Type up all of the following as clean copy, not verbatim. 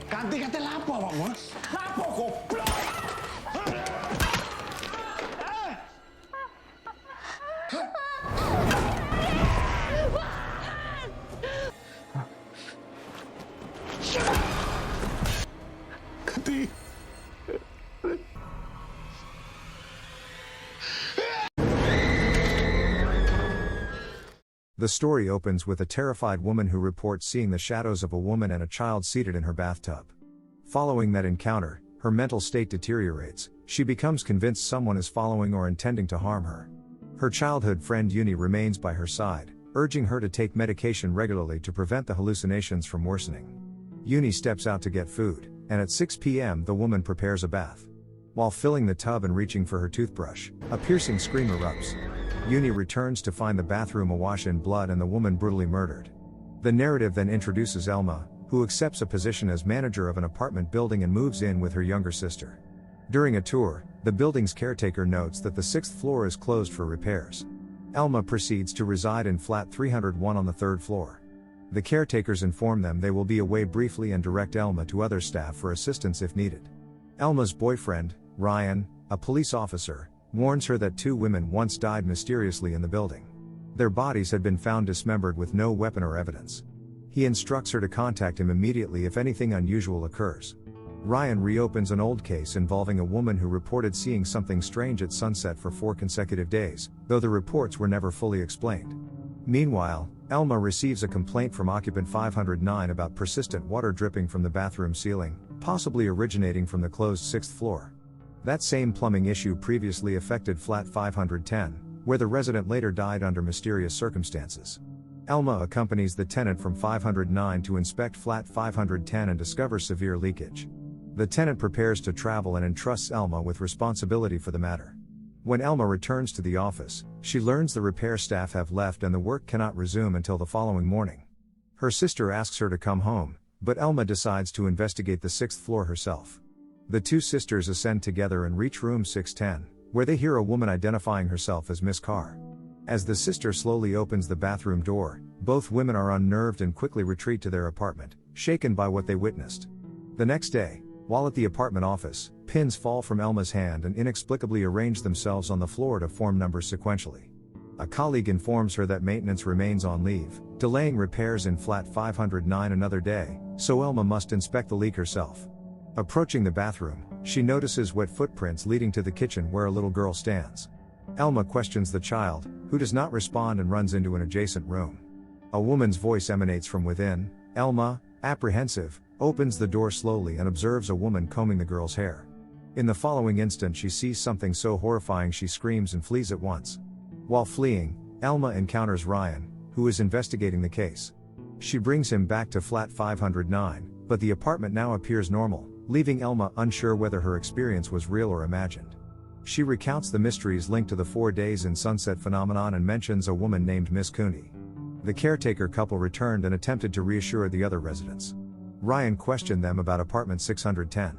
Ganti kate lapo awakmu? Lapo goblok? Ganti. The story opens with a terrified woman who reports seeing the shadows of a woman and a child seated in her bathtub. Following that encounter, her mental state deteriorates. She becomes convinced someone is following or intending to harm her. Her childhood friend Uni remains by her side, urging her to take medication regularly to prevent the hallucinations from worsening. Uni steps out to get food, and at 6 p.m. the woman prepares a bath. While filling the tub and reaching for her toothbrush, a piercing scream erupts. Uni returns to find the bathroom awash in blood and the woman brutally murdered. The narrative then introduces Alma, who accepts a position as manager of an apartment building and moves in with her younger sister. During a tour, the building's caretaker notes that the 6th floor is closed for repairs. Alma proceeds to reside in flat 301 on the 3rd floor. The caretakers inform them they will be away briefly and direct Alma to other staff for assistance if needed. Alma's boyfriend, Ryan, a police officer, warns her that 2 women once died mysteriously in the building. Their bodies had been found dismembered with no weapon or evidence. He instructs her to contact him immediately if anything unusual occurs. Ryan reopens an old case involving a woman who reported seeing something strange at sunset for 4 consecutive days, though the reports were never fully explained. Meanwhile, Alma receives a complaint from occupant 509 about persistent water dripping from the bathroom ceiling, possibly originating from the closed 6th floor. That same plumbing issue previously affected flat 510, where the resident later died under mysterious circumstances. Alma accompanies the tenant from 509 to inspect flat 510 and discovers severe leakage. The tenant prepares to travel and entrusts Alma with responsibility for the matter. When Alma returns to the office, she learns the repair staff have left and the work cannot resume until the following morning. Her sister asks her to come home, but Alma decides to investigate the 6th floor herself. The 2 sisters ascend together and reach room 610, where they hear a woman identifying herself as Miss Carr. As the sister slowly opens the bathroom door, both women are unnerved and quickly retreat to their apartment, shaken by what they witnessed. The next day, while at the apartment office, pins fall from Alma's hand and inexplicably arrange themselves on the floor to form numbers sequentially. A colleague informs her that maintenance remains on leave, delaying repairs in flat 509 another day, so Alma must inspect the leak herself. Approaching the bathroom, she notices wet footprints leading to the kitchen where a little girl stands. Alma questions the child, who does not respond and runs into an adjacent room. A woman's voice emanates from within. Alma, apprehensive, opens the door slowly and observes a woman combing the girl's hair. In the following instant she sees something so horrifying she screams and flees at once. While fleeing, Alma encounters Ryan, who is investigating the case. She brings him back to flat 509, but the apartment now appears normal, leaving Alma unsure whether her experience was real or imagined. She recounts the mysteries linked to the 4 days in sunset phenomenon and mentions a woman named Miss Cooney. The caretaker couple returned and attempted to reassure the other residents. Ryan questioned them about apartment 610.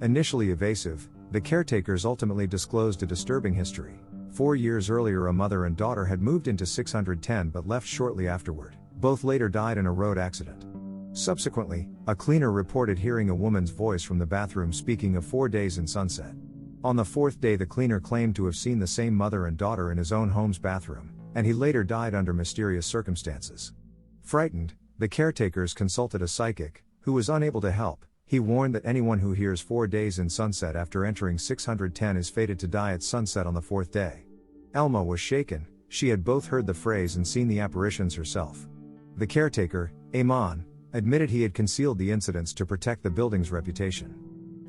Initially evasive, the caretakers ultimately disclosed a disturbing history. 4 years earlier a mother and daughter had moved into 610 but left shortly afterward. Both later died in a road accident. Subsequently, a cleaner reported hearing a woman's voice from the bathroom speaking of 4 days in sunset. On the 4th day the cleaner claimed to have seen the same mother and daughter in his own home's bathroom, and he later died under mysterious circumstances. Frightened, the caretakers consulted a psychic, who was unable to help. He warned that anyone who hears 4 days in sunset after entering 610 is fated to die at sunset on the 4th day. Alma was shaken. She had both heard the phrase and seen the apparitions herself. The caretaker, Amon, admitted he had concealed the incidents to protect the building's reputation.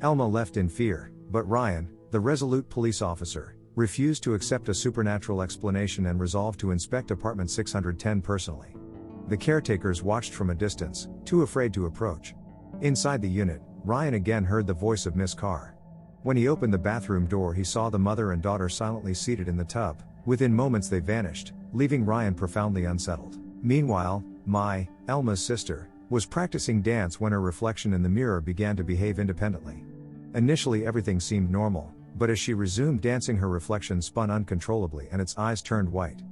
Alma left in fear, but Ryan, the resolute police officer, refused to accept a supernatural explanation and resolved to inspect apartment 610 personally. The caretakers watched from a distance, too afraid to approach. Inside the unit, Ryan again heard the voice of Miss Carr. When he opened the bathroom door he saw the mother and daughter silently seated in the tub. Within moments they vanished, leaving Ryan profoundly unsettled. Meanwhile, Mai, Alma's sister, was practicing dance when her reflection in the mirror began to behave independently. Initially everything seemed normal, but as she resumed dancing her reflection spun uncontrollably and its eyes turned white.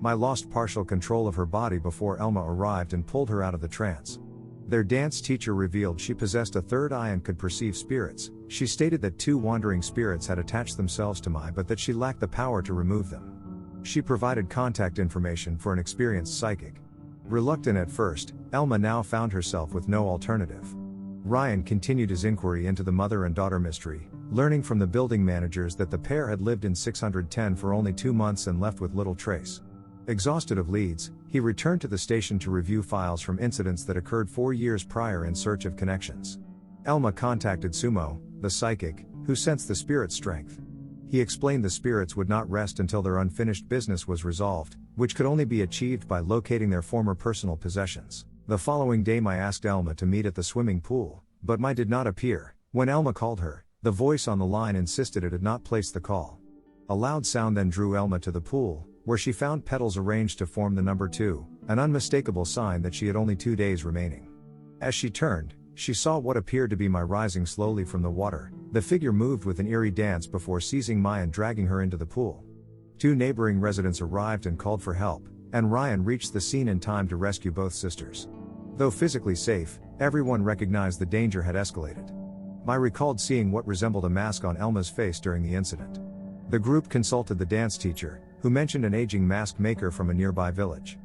Mai lost partial control of her body before Alma arrived and pulled her out of the trance. Their dance teacher revealed she possessed a third eye and could perceive spirits. She stated that 2 wandering spirits had attached themselves to Mai but that she lacked the power to remove them. She provided contact information for an experienced psychic. Reluctant at first, Alma now found herself with no alternative. Ryan continued his inquiry into the mother and daughter mystery, learning from the building managers that the pair had lived in 610 for only 2 months and left with little trace. Exhausted of leads, he returned to the station to review files from incidents that occurred 4 years prior in search of connections. Alma contacted Sumo, the psychic, who sensed the spirit's strength. He explained the spirits would not rest until their unfinished business was resolved, which could only be achieved by locating their former personal possessions. The following day Mai asked Alma to meet at the swimming pool, but Mai did not appear. When Alma called her, the voice on the line insisted it had not placed the call. A loud sound then drew Alma to the pool, where she found petals arranged to form the number 2, an unmistakable sign that she had only 2 days remaining. As she turned, she saw what appeared to be Mai rising slowly from the water. The figure moved with an eerie dance before seizing Mai and dragging her into the pool. 2 neighboring residents arrived and called for help, and Ryan reached the scene in time to rescue both sisters. Though physically safe, everyone recognized the danger had escalated. Mai recalled seeing what resembled a mask on Alma's face during the incident. The group consulted the dance teacher, who mentioned an aging mask maker from a nearby village.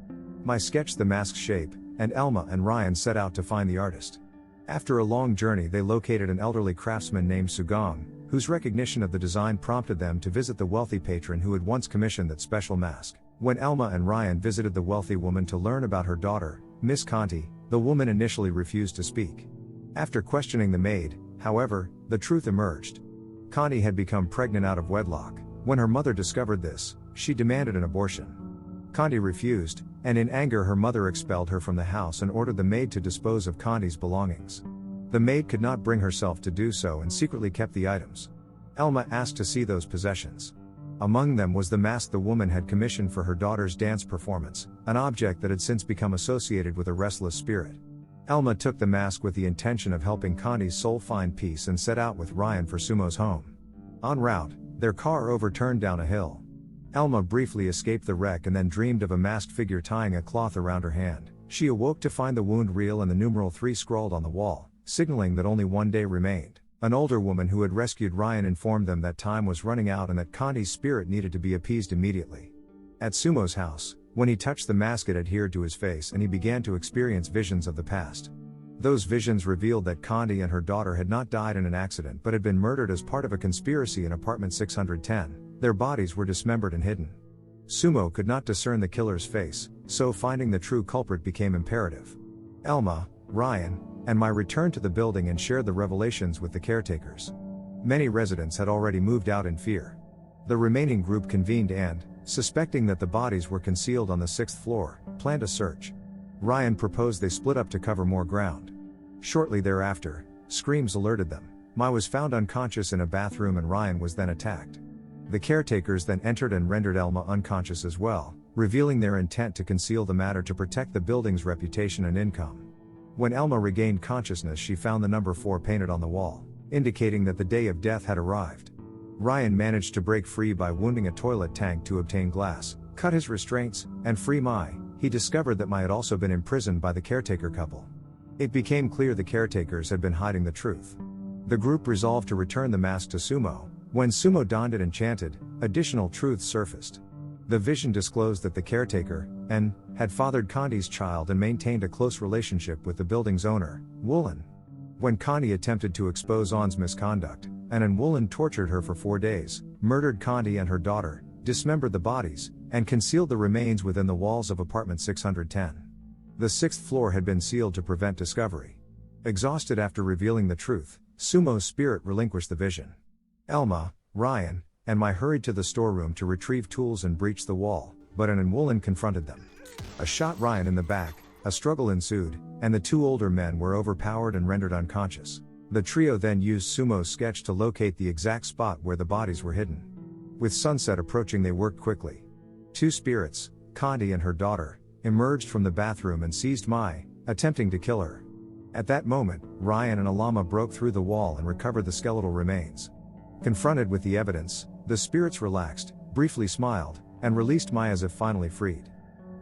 Mai sketched the mask's shape, and Alma and Ryan set out to find the artist. After a long journey they located an elderly craftsman named Sugong, whose recognition of the design prompted them to visit the wealthy patron who had once commissioned that special mask. When Alma and Ryan visited the wealthy woman to learn about her daughter, Miss Conti, the woman initially refused to speak. After questioning the maid, however, the truth emerged. Conti had become pregnant out of wedlock. When her mother discovered this, she demanded an abortion. Conti refused, and in anger her mother expelled her from the house and ordered the maid to dispose of Conti's belongings. The maid could not bring herself to do so and secretly kept the items. Alma asked to see those possessions. Among them was the mask the woman had commissioned for her daughter's dance performance, an object that had since become associated with a restless spirit. Alma took the mask with the intention of helping Conti's soul find peace and set out with Ryan for Sumo's home. En route, their car overturned down a hill. Alma briefly escaped the wreck and then dreamed of a masked figure tying a cloth around her hand. She awoke to find the wound real and the numeral 3 scrawled on the wall, signaling that only 1 day remained. An older woman who had rescued Ryan informed them that time was running out and that Conti's spirit needed to be appeased immediately. At Sumo's house, when he touched the mask it adhered to his face and he began to experience visions of the past. Those visions revealed that Conti and her daughter had not died in an accident but had been murdered as part of a conspiracy in apartment 610. Their bodies were dismembered and hidden. Sumo could not discern the killer's face, so finding the true culprit became imperative. Alma, Ryan, and Mai returned to the building and shared the revelations with the caretakers. Many residents had already moved out in fear. The remaining group convened and, suspecting that the bodies were concealed on the 6th floor, planned a search. Ryan proposed they split up to cover more ground. Shortly thereafter, screams alerted them. Mai was found unconscious in a bathroom and Ryan was then attacked. The caretakers then entered and rendered Alma unconscious as well, revealing their intent to conceal the matter to protect the building's reputation and income. When Alma regained consciousness she found the number 4 painted on the wall, indicating that the day of death had arrived. Ryan managed to break free by wounding a toilet tank to obtain glass, cut his restraints, and free Mai. He discovered that Mai had also been imprisoned by the caretaker couple. It became clear the caretakers had been hiding the truth. The group resolved to return the mask to Sumo. When Sumo donned it and chanted, additional truths surfaced. The vision disclosed that the caretaker, N, had fathered Conti's child and maintained a close relationship with the building's owner, Woolen. When Conti attempted to expose On's misconduct, N and Woolen tortured her for 4 days, murdered Conti and her daughter, dismembered the bodies, and concealed the remains within the walls of apartment 610. The 6th floor had been sealed to prevent discovery. Exhausted after revealing the truth, Sumo's spirit relinquished the vision. Alma, Ryan, and Mai hurried to the storeroom to retrieve tools and breach the wall, but An and Woolen confronted them. A shot Ryan in the back, a struggle ensued, and the 2 older men were overpowered and rendered unconscious. The trio then used Sumo's sketch to locate the exact spot where the bodies were hidden. With sunset approaching they worked quickly. 2 spirits, Conti and her daughter, emerged from the bathroom and seized Mai, attempting to kill her. At that moment, Ryan and Alma broke through the wall and recovered the skeletal remains. Confronted with the evidence, the spirits relaxed, briefly smiled, and released Mai as if finally freed.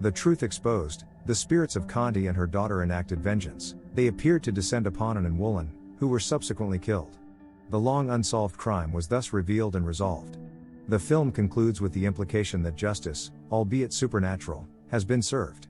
The truth exposed, The spirits of Kanti and her daughter enacted vengeance. They appeared to descend upon An and Woolen, who were subsequently killed. The long unsolved crime was thus revealed and resolved. The film concludes with the implication that justice, albeit supernatural, has been served.